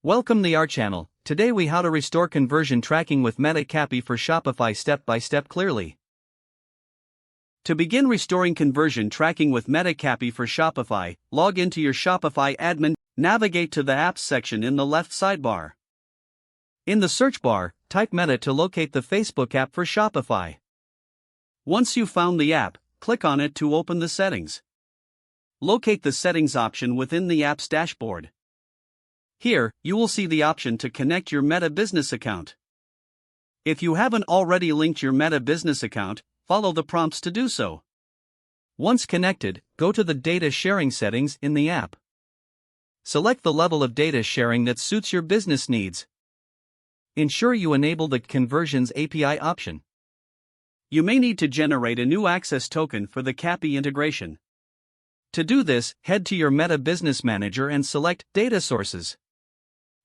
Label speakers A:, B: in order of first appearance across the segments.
A: Welcome to our channel. Today we how to restore conversion tracking with Meta CAPI for Shopify step by step clearly. To begin restoring conversion tracking with Meta CAPI for Shopify, log into your Shopify admin, navigate to the Apps section in the left sidebar. In the search bar, type Meta to locate the Facebook app for Shopify. Once you've found the app, click on it to open the settings. Locate the settings option within the app's dashboard. Here, you will see the option to connect your Meta business account. If you haven't already linked your Meta business account, follow the prompts to do so. Once connected, go to the data sharing settings in the app. Select the level of data sharing that suits your business needs. Ensure you enable the Conversions API option. You may need to generate a new access token for the CAPI integration. To do this, head to your Meta Business Manager and select Data Sources.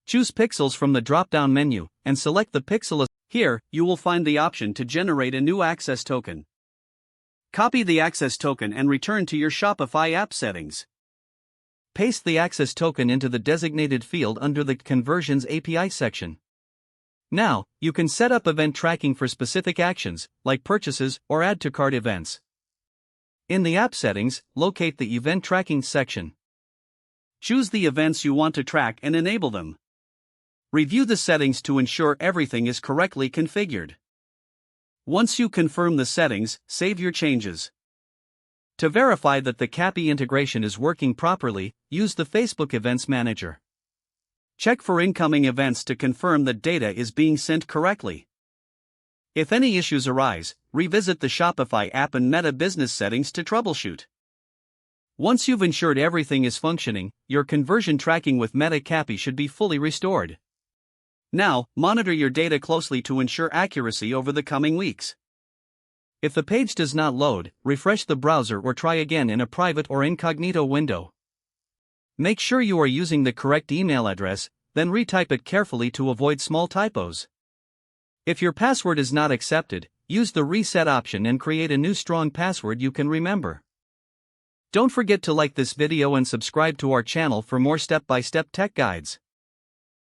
A: Choose Pixels from the drop-down menu, and select the pixel. Here, you will find the option to generate a new access token. Copy the access token and return to your Shopify app settings. Paste the access token into the designated field under the Conversions API section. Now, you can set up event tracking for specific actions, like purchases or add to cart events. In the app settings, locate the Event Tracking section. Choose the events you want to track and enable them. Review the settings to ensure everything is correctly configured. Once you confirm the settings, save your changes. To verify that the CAPI integration is working properly, use the Facebook Events Manager. Check for incoming events to confirm that data is being sent correctly. If any issues arise, revisit the Shopify app and Meta business settings to troubleshoot. Once you've ensured everything is functioning, your conversion tracking with Meta CAPI should be fully restored. Now, monitor your data closely to ensure accuracy over the coming weeks. If the page does not load, refresh the browser or try again in a private or incognito window. Make sure you are using the correct email address, then retype it carefully to avoid small typos. If your password is not accepted, use the reset option and create a new strong password you can remember. Don't forget to like this video and subscribe to our channel for more step-by-step tech guides.